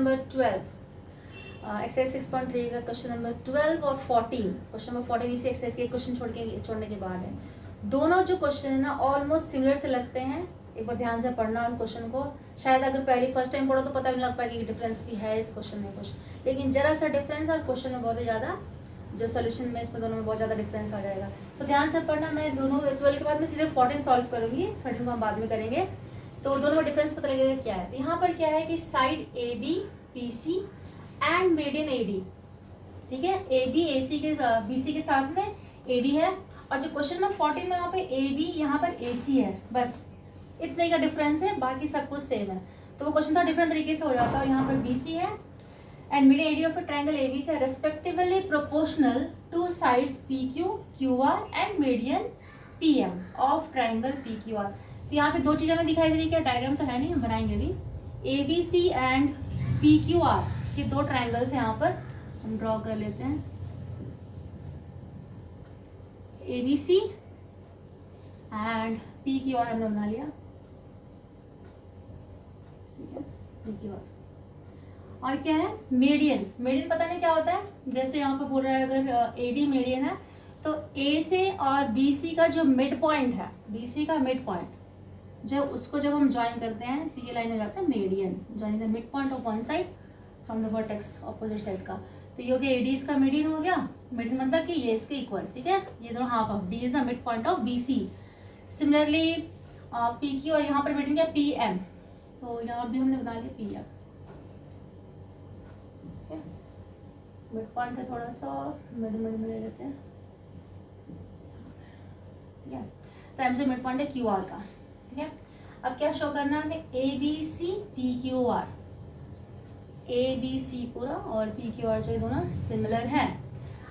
Number 12 exercise 6.3 का question number 12 और 14, question number 14 इसी एक्सरसाइज के क्वेश्चन छोड़ने के बाद है। दोनों जो क्वेश्चन है ना ऑलमोस्ट सिमिलर से लगते हैं। एक बार ध्यान से पढ़ना उन क्वेश्चन को। शायद अगर पहली फर्स्ट टाइम पढ़ो तो पता भी नहीं लग पाएगा कि डिफरेंस भी है इस क्वेश्चन में कुछ, लेकिन जरा सा डिफरेंस और क्वेश्चन में बहुत ही ज़्यादा, जो सोल्यूशन में इसमें दोनों में बहुत ज़्यादा डिफरेंस आ जाएगा। तो ध्यान से पढ़ना। मैं दोनों 12 के बाद में सीधे 14 सॉल्व करूंगी, 13 को हम बाद में करेंगे। तो दोनों में डिफरेंस पता लगेगा क्या है। तो यहाँ पर क्या है कि side A B P C and median A D, ठीक है। ए बी ए सी के बी सी के साथ में ए डी है, और जो क्वेश्चन में 14 में यहाँ पे ए बी यहाँ पर ए सी है, बस इतने का डिफरेंस है, बाकी सब कुछ सेम है। तो वो क्वेश्चन थोड़ा डिफरेंट तरीके से हो जाता है। और यहाँ पर बी सी है and median AD of a triangle A B से respectively proportional to sides P Q Q R and median P M of triangle P Q R. तो यहाँ पे दो चीजें हमें दिखाई दे रही है, डायग्राम तो है नहीं, हम बनाएंगे अभी। A B C and P Q R के दो ट्रायंगल्स यहाँ पर हम ड्रॉ कर लेते हैं। A B C and P Q R हमने बना लिया, ठीक है, पी क्यू आर। और क्या है मीडियन। मीडियन पता नहीं क्या होता है, जैसे यहाँ पर बोल रहा है अगर ए डी मीडियन है तो ए से और बी सी का जो मिड पॉइंट है, बी सी का मिड पॉइंट, जब उसको जब हम ज्वाइन करते हैं तो ये लाइन हो जाता है median, joining the mid point of one side from the vertex opposite side का। तो ये हो गया ए डी इसका मीडियन हो गया। मीडियन मतलब कि ये इसके इक्वल, ठीक है, ये दोनों half of D is the mid point of B C. Similarly P Q और यहाँ पर मीडियन क्या पी एम, तो यहाँ भी हमने बना लिया पी एम, मिड पॉइंट है थोड़ा सा मिड में ले लेते हैं, ठीक है। तो एम से मिड पॉइंट है क्यू आर का, ठीक है। अब क्या शो करना है हमें, A B C P Q R, A B C पूरा और पी क्यू आर जो दोनों सिमिलर हैं।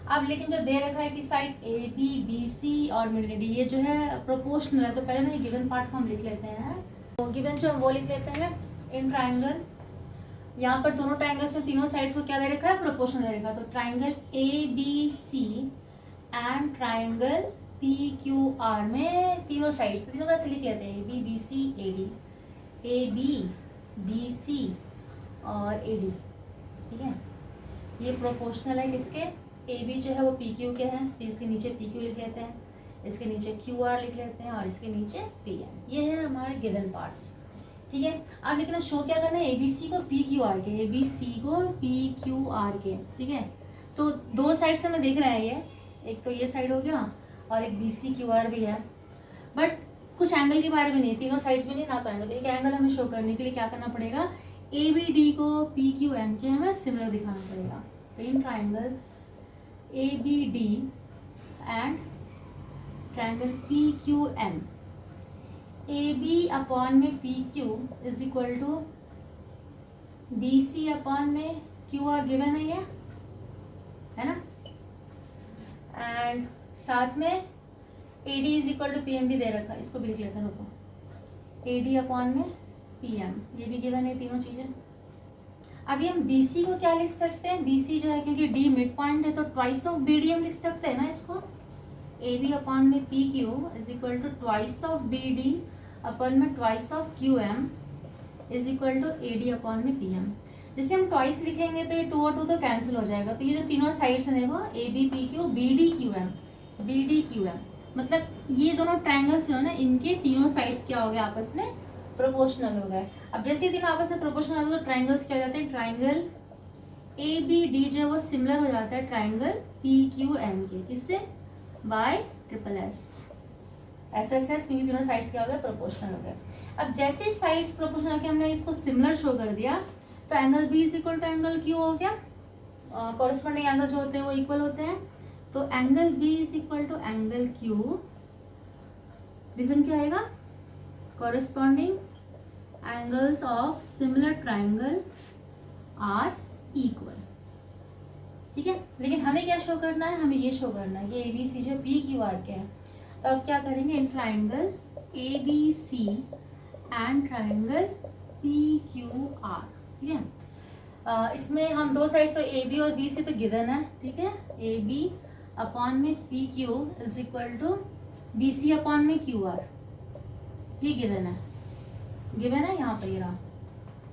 अब लेकिन जो दे रखा है कि side A B B C और मिड डी ये जो है प्रोपोर्शनल है, तो पहले ना गिवन पार्ट को हम लिख लेते हैं। तो गिवन जो हम वो लिख लेते हैं इन ट्राइंगल। यहाँ पर दोनों ट्राइंगल्स में तीनों साइड्स को क्या दे रखा है, प्रोपोर्शनल दे रखा है। तो triangle A B C and triangle P Q R में तीनों साइड्स, तो तीनों कैसे लिख लेते हैं, A B B C A D, A B B C और ए डी, ठीक है। ये प्रोपोर्शनल है किसके, ए बी जो है वो पी क्यू के हैं, तो इसके नीचे पी क्यू लिख लेते हैं, इसके नीचे क्यू आर लिख लेते हैं और इसके नीचे पी एम। ये है हमारा गिवन पार्ट, ठीक है। अब लेकिन शो क्या करना है, ए बी सी को पी क्यू आर के, ए बी सी को पी क्यू आर के, ठीक है। तो दो साइड से हमें दिख रहा है, ये एक तो ये साइड हो गया और एक बी सी क्यू आर भी है, बट कुछ एंगल के बारे में नहीं, तीनों साइड्स में नहीं ना पाएंगे। तो एक एंगल हमें शो करने के लिए क्या करना पड़ेगा, ए बी डी को पी क्यू एम के हमें सिमिलर दिखाना पड़ेगा। तो in triangle A B D and triangle P Q M, A B upon में P Q is equal to B C upon में क्यू आर गिवन है ये, है ना। एंड साथ में A D is equal to P M भी दे रखा है, इसको भी लिख लेते हैं, रुको, ए डी अपॉन में पी एम ये भी गिवन है तीनों चीजें। अभी हम बी सी को क्या लिख सकते हैं, बी सी जो है क्योंकि डी मिड पॉइंट है तो ट्वाइस ऑफ बी डी हम लिख सकते हैं ना इसको, ए बी अपॉन में P Q is equal to twice of B D upon में twice of Q M is equal to A D upon में पी एम। जैसे हम ट्वाइस लिखेंगे तो ये 2 और 2 तो कैंसिल हो जाएगा। तो ये जो तीनों साइड्स हैं देखो, A B P Q B D Q M, B D Q M, मतलब ये दोनों ट्राइंगल्स जो है ना इनके तीनों साइड्स क्या हो गए, आपस में प्रोपोर्शनल हो गए। अब जैसे ये तीनों आपस में प्रोपोर्शनल होते हैं तो ट्राइंगल्स क्या हो जाते हैं, ट्राइंगल ए बी डी जो है वो सिमिलर हो जाता है ट्राइंगल पी क्यू एम के, किससे, bye triple S, S S S, क्योंकि तीनों साइड्स क्या हो गए, प्रोपोर्शनल हो गए। अब जैसे साइड्स प्रोपोर्शनल होकर हमने इसको सिमिलर शो कर दिया तो angle B is equal to angle Q हो गया, कॉरेस्पॉन्डिंग एंगल जो होते हैं वो इक्वल होते हैं। तो angle B is equal to angle Q, reason क्या आएगा, corresponding angles of similar triangle are equal, ठीक है। लेकिन हमें क्या शो करना है, हमें ये शो करना है कि ए बी सी जो पी क्यू आर के हैं। तो अब क्या करेंगे, इन triangle A B C and triangle P Q R, ठीक है। इसमें हम दो साइड तो ए बी और बी सी तो गिवन है, ठीक है, ए बी अपॉन में P Q is equal to B C upon में क्यू आर, ये गिवन है, गिवन है यहाँ पर ये रहा,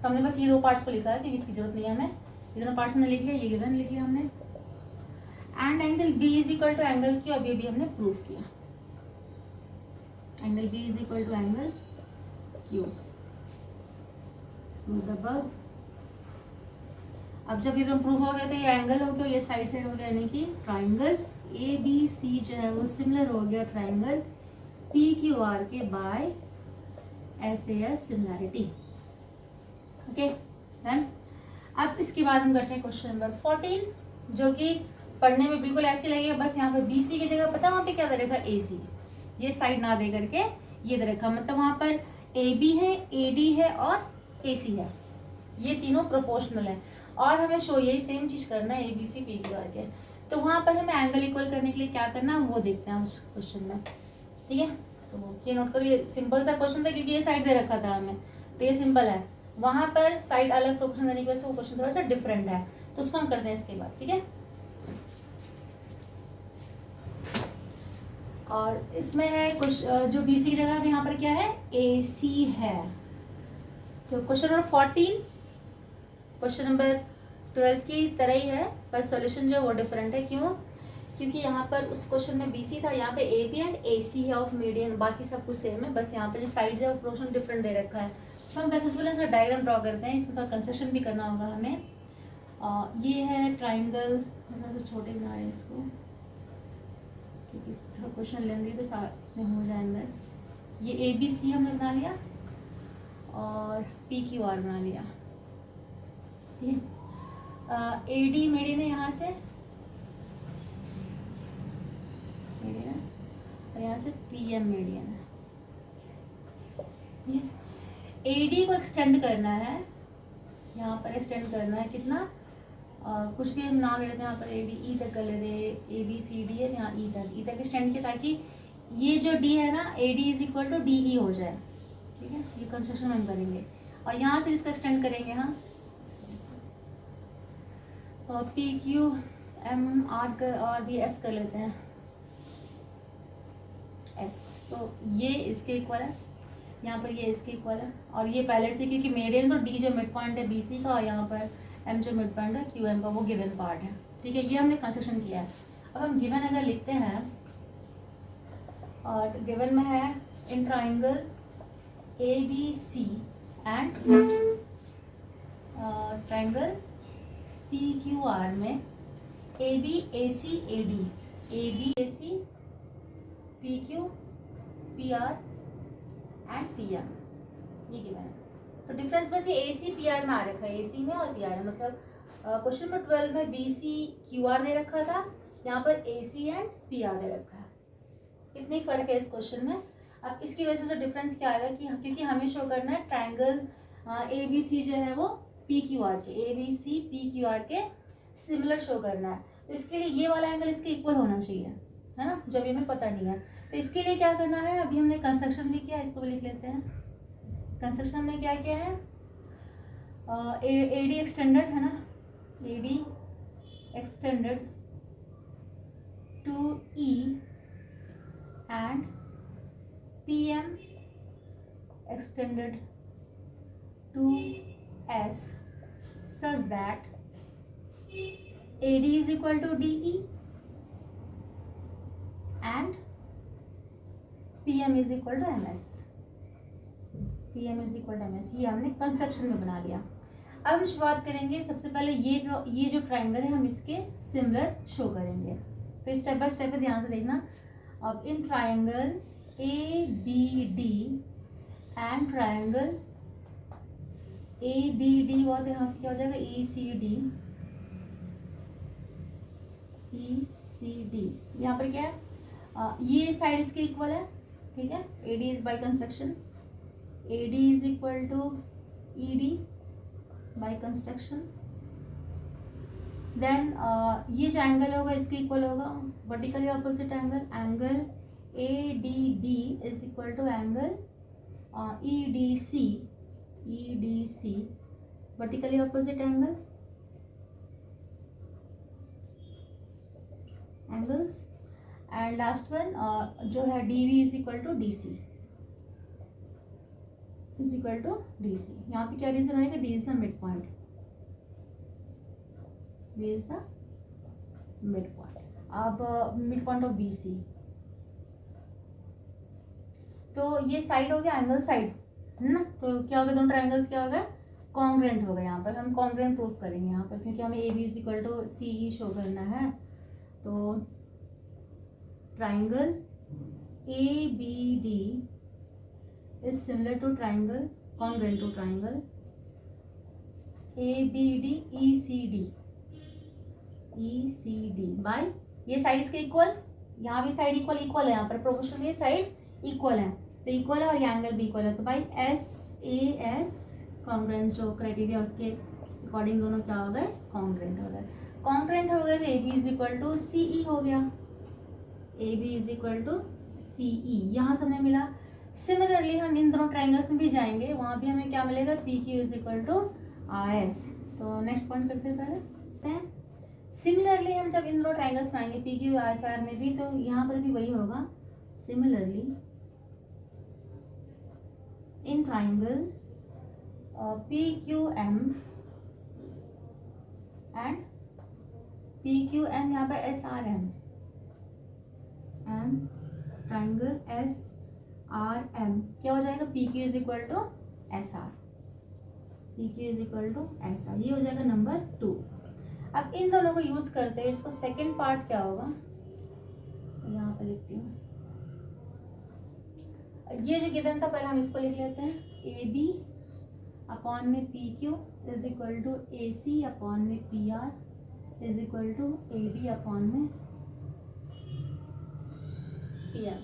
तो हमने बस ये दो पार्ट्स को लिखा है क्योंकि इसकी जरूरत नहीं है हमें, ये दोनों पार्ट्स हमने लिख लिया, ये गिवन लिख लिया हमने। And angle B is equal to angle Q, अभी अभी हमने प्रूव किया, angle B is equal to angle Q. अब जब ये दोनों प्रूव हो गया तो ये एंगल हो गया, ये साइड साइड हो गया, यानी कि ट्राइंगल ए बी सी जो है वो सिमिलर हो गया ट्राइंगल पी क्यू आर के by S A S similarity. Okay then अब इसके बाद हम करते हैं क्वेश्चन नंबर 14, जो कि पढ़ने में बिल्कुल ऐसे लगेगा, बस यहाँ पे बी सी की जगह पता वहाँ पे क्या दे रखा ए सी, ये साइड ना दे करके ये दे रखा, मतलब वहाँ पर ए बी है, ए डी है और ए सी है, ये तीनों प्रोपोर्शनल है और हमें शो यही सेम चीज करना है A B C P Q R के। तो वहां पर हमें एंगल इक्वल करने के लिए क्या करना है वो देखते हैं उस क्वेश्चन में, ठीक है। तो ये नोट करो, ये सिंपल सा क्वेश्चन था क्योंकि ये साइड दे रखा था हमें, तो ये सिंपल है। वहां पर साइड अलग प्रोपोर्शन देने की वजह से वो क्वेश्चन थोड़ा सा डिफरेंट है, तो उसको हम करते हैं इसके बाद, ठीक है। और इसमें है कुछ जो बी सी की जगह यहाँ पर क्या है ए सी है। तो क्वेश्चन नंबर 14 क्वेश्चन नंबर 12 की तरह ही है, बस सॉल्यूशन जो है वो डिफरेंट है। क्यों? क्योंकि यहाँ पर उस क्वेश्चन में बीसी था, यहाँ पे ए बी एंड ए सी है ऑफ मीडियन, बाकी सब कुछ सेम है, बस यहाँ पे जो साइड है वो प्रोपोर्शन डिफरेंट दे रखा है। तो हम बस उसमें इसका डायग्राम ड्रॉ करते हैं, इसमें थोड़ा कंस्ट्रक्शन भी करना होगा हमें। ये है ट्राइंगल, थोड़ा सा छोटे बना रहे हैं इसको क्योंकि थोड़ा क्वेश्चन लेंगे तो इसमें हो जाए अंदर। ये ए बी सी हमने बना लिया और पी क्यू आर बना लिया, ठीक है। ए डी मीडियन है यहाँ से, मीडियन है, और यहाँ से पी एम मीडियन है, ठीक है। ए डी को एक्सटेंड करना है, यहाँ पर एक्सटेंड करना है कितना, कुछ भी हम नाम ले लेते हैं यहाँ पर ए डी ई तक कर लेते हैं, ए बी सी डी है यहाँ ई तक एक्सटेंड किया, ताकि ये जो डी है ना A D is equal to D E हो जाए, ठीक है। ये कंस्ट्रक्शन हम करेंगे और यहाँ से इसको एक्सटेंड करेंगे हम, और पी क्यू एम आर कर और भी एस कर लेते हैं एस, तो ये इसके इक्वल है, यहाँ पर ये इसके इक्वल है, और ये पहले से क्योंकि मीडियन तो डी जो मिड पॉइंट है बी सी का और यहाँ पर एम जो मिड पॉइंट है क्यू एम का वो गिवन पार्ट है, ठीक है। ये हमने कंस्ट्रक्शन किया है। अब हम गिवन अगर लिखते हैं और गिवन में है इन triangle A B C and triangle P Q R में A B A C A D, A B A C P Q P R and P M, ये गिवन है। तो डिफरेंस बस ये ए सी पी आर में आ रखा है, ए सी में और पी आर में, मतलब क्वेश्चन नंबर 12 में बी सी क्यू आर दे रखा था, यहाँ पर A C and P R दे रखा है, इतनी फर्क है इस क्वेश्चन में। अब इसकी वजह से जो डिफरेंस क्या आएगा कि क्योंकि हमें शो करना है ट्राइंगल ए बी सी जो है वो पी क्यू आर के, A B C P Q R के सिमिलर शो करना है, तो इसके लिए ये वाला एंगल इसके इक्वल होना चाहिए, है ना, जो भी हमें पता नहीं है। तो इसके लिए क्या करना है, अभी हमने कंस्ट्रक्शन भी किया, इसको भी लिख लेते हैं। कंस्ट्रक्शन हमने क्या किया है, ए डी एक्सटेंडेड है ना, A D extended to E and P M extended to S such that AD is equal to DE and PM is equal to MS, PM is equal to MS, ये हमने construction में बना लिया। अब हम शुरुआत करेंगे, सबसे पहले ये जो ट्राइंगल है हम इसके सिमिलर शो करेंगे, तो स्टेप बाय स्टेप ध्यान से देखना। अब इन triangle A B D and triangle A B D बहुत यहाँ से क्या हो जाएगा ई C D, E C D, यहाँ पर क्या है ये साइड इसके इक्वल है, ठीक है। A D is by construction, A D is equal to E D by construction, then ये जो एंगल होगा इसके इक्वल होगा vertically opposite angle, angle A D B is equal to angle E D C, EDC vertically opposite angles, and last one जो है DV is equal to DC, is equal to D C. यहाँ पे क्या reason आएगा, D is the mid point, D is the mid point. अब mid point of B C, तो ये side हो गया एंगल साइड है ना। तो क्या हो गया, दोनों ट्राइंगल्स क्या हो गए, कॉन्ग्रेंट हो गए। यहाँ पर हम कॉन्ग्रेंट प्रूफ करेंगे यहाँ पर, क्योंकि हमें A B is equal to C E show करना है। तो triangle A B D is similar to triangle congruent to triangle A B D E C D by, ये साइड इसके इक्वल, यहाँ भी साइड इक्वल इक्वल है, यहाँ पर प्रोपोर्शनल ये साइड्स इक्वल हैं, तो इक्वल है और ये एंगल भी इक्वल है। तो by S A S congruence जो क्राइटेरिया उसके अकॉर्डिंग दोनों क्या हो गए, कॉन्ग्रेंट हो गए। कॉन्ग्रेंट हो गए तो A B is equal to C E हो गया, A B is equal to C E, यहाँ से हमें मिला। सिमिलरली हम इन दोनों ट्राइंगल्स में भी जाएंगे, वहाँ भी हमें क्या मिलेगा, P Q is equal to R S. तो नेक्स्ट पॉइंट करते हैं पहले। सिमिलरली हम जब इन दोनों ट्राइंगल्स में आएंगे P Q R S R में भी, तो यहाँ पर भी वही होगा। Similarly in triangle PQM and PQM, यहाँ पे SRM एंड ट्राइंगल SRM क्या हो जाएगा, PQ is equal to SR, PQ is equal to SR, ये हो जाएगा नंबर 2। अब इन दोनों को यूज करते हैं, इसको सेकेंड पार्ट क्या होगा, यहाँ पे लिखती हूँ। ये जो गिवन था पहले हम इसको लिख लेते हैं, ए बी अपॉन में P Q is equal to A C upon में P R is equal to A D upon में पी आर।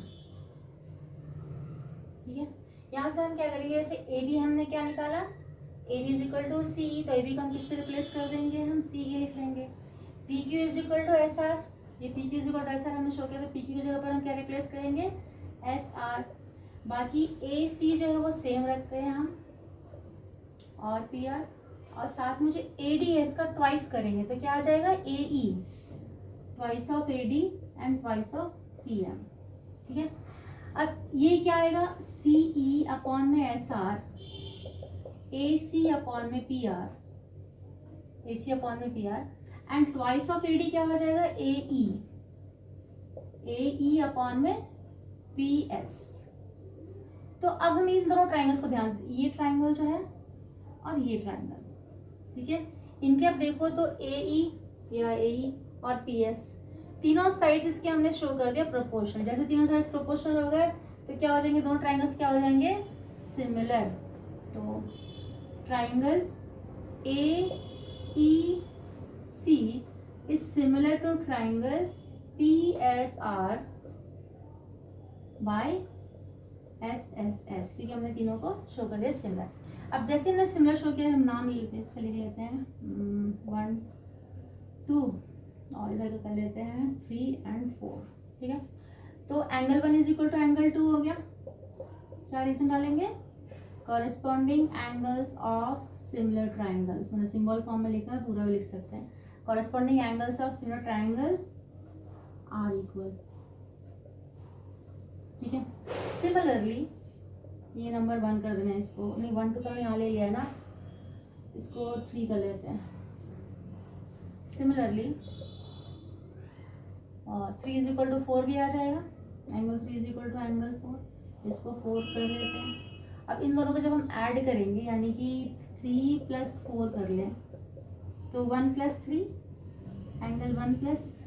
ठीक है, यहाँ से हम क्या करेंगे, जैसे ए बी हमने क्या निकाला, A B is equal to C E, तो ए बी को हम किससे रिप्लेस कर देंगे, हम सी ई लिख लेंगे। P Q is equal to S R, ये P Q is equal to S R हमने शो किया, तो पी क्यू की जगह पर हम क्या रिप्लेस करेंगे, एस आर। बाकी ए सी जो है वो सेम रखते हैं हम, और पी आर, और साथ में जो ए डी है इसका ट्वाइस करेंगे, तो क्या आ जाएगा, A E, twice of A D and twice of P M. ठीक है, अब ये क्या आएगा, सी ई अपॉन में S R, A C upon में P R, A C upon में P R, and twice of A D क्या हो जाएगा, ए ई अपॉन में पी एस। तो अब हम इन दोनों ट्राइंगल्स को ध्यान, ये ट्राइंगल जो है और ये ट्राइंगल, ठीक है, इनके अब देखो तो ए ई और पी एस, तीनों साइड्स इसके हमने शो कर दिया प्रोपोर्शनल। जैसे तीनों साइड्स प्रोपोर्शनल हो गए तो क्या हो जाएंगे, दोनों ट्राइंगल्स क्या हो जाएंगे, सिमिलर। तो triangle A E C is similar to triangle P S R by S S S, क्योंकि हमने तीनों को शो कर दिया सिमिलर। अब जैसे हमने सिमिलर शो किया, हम नाम लेते हैं, इसका लिख लेते हैं 1 2 और इधर का कर लेते हैं 3 and 4। ठीक है, तो angle 1 is equal to angle 2 हो गया। क्या रीजन डालेंगे, corresponding angles of similar triangles, मैंने सिंबल फॉर्म में लिखा है, पूरा भी लिख सकते हैं। Corresponding angles of similar triangle are equal. ठीक है, सिमिलरली ये नंबर 1 कर देना है, इसको नहीं 1 2 तो यहाँ ले लिया है ना, इसको 3 कर लेते हैं। सिमिलरली 3 इज इक्वल टू 4 भी आ जाएगा, angle 3 is equal to angle 4, इसको 4 कर लेते हैं। अब इन दोनों को जब हम ऐड करेंगे, यानी कि 3 + 4 कर लें, तो 1 + 3 angle 1 +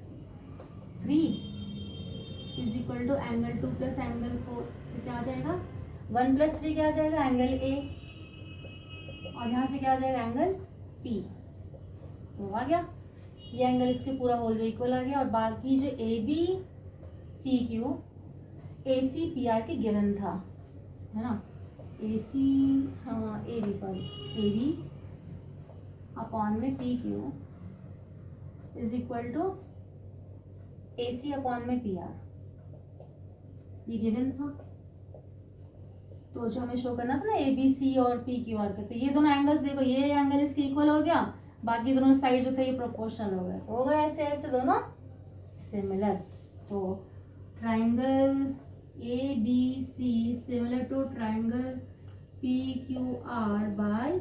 3 is equal to angle 2 + angle 4। तो क्या आ जाएगा, 1 + 3 क्या आ जाएगा, एंगल ए, और यहाँ से क्या आ जाएगा, एंगल पी। तो आ गया ये एंगल, इसके पूरा होल जो इक्वल आ गया। और बाकी जो A B P Q A C P R के गिवन था, है ना, ए सी हाँ A B sorry A B upon में P Q is equal to A C upon में पी आर, ये गिवन था। तो जो हमें शो करना था ना, ए बी सी और पी क्यू आर करते, ये दोनों एंगल्स देखो, ये एंगल इसके इक्वल हो गया, बाकी दोनों साइड जो थे ये प्रोपोर्शनल हो गए ऐसे ऐसे दोनों सिमिलर। तो triangle A B C similar to triangle PQR by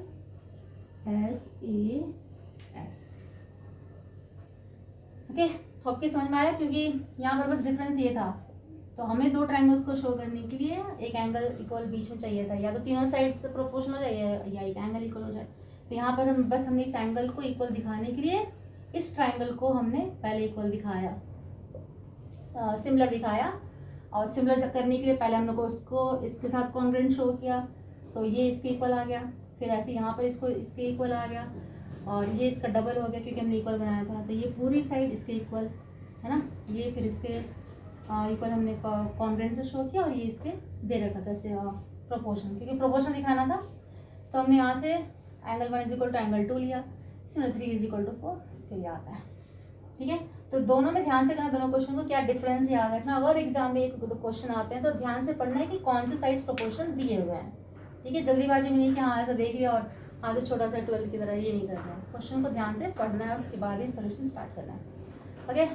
SAS। Okay, तो आपके समझ में आया, क्योंकि यहाँ पर बस डिफरेंस ये था, तो हमें दो ट्राइंगल्स को शो करने के लिए एक एंगल इक्वल बीच में चाहिए था, या तो तीनों साइड्स प्रोपोर्शनल हो जाए या एक एंगल इक्वल हो जाए। तो यहाँ पर हमने इस एंगल को इक्वल दिखाने के लिए इस ट्राइंगल को हमने पहले इक्वल दिखाया, सिमिलर दिखाया, और सिमिलर करने के लिए पहले हम लोग को उसको इसके साथ कॉन्ग्रुएंट शो किया, तो ये इसके इक्वल आ गया, फिर ऐसे यहाँ पर इसको इसके इक्वल आ गया, और ये इसका डबल हो गया क्योंकि हमने इक्वल बनाया था, तो ये पूरी साइड इसके इक्वल है ना, ये फिर इसके इक्वल हमने कॉन्ग्रुएंट से शो किया, और ये इसके दे रखा था प्रोपोर्शन, क्योंकि प्रोपोर्शन दिखाना था, तो हमने यहाँ से angle 1 is equal to angle 2 लिया, इसमें 3 इज इक्वल टू 4, फिर ये आता है। ठीक है, तो दोनों में ध्यान से करना, दोनों क्वेश्चन को क्या डिफरेंस याद रखना। अगर एग्जाम में एक क्वेश्चन आते हैं तो ध्यान से पढ़ना है कि कौन से साइड्स प्रोपोर्शन दिए हुए हैं। ठीक है, जल्दीबाजी में नहीं कि हाँ ऐसा देख लिया और हाँ तो छोटा सा 12 की तरह, ये नहीं करना है। क्वेश्चन को ध्यान से पढ़ना है, उसके बाद ही सोल्यूशन स्टार्ट करना है। ओके।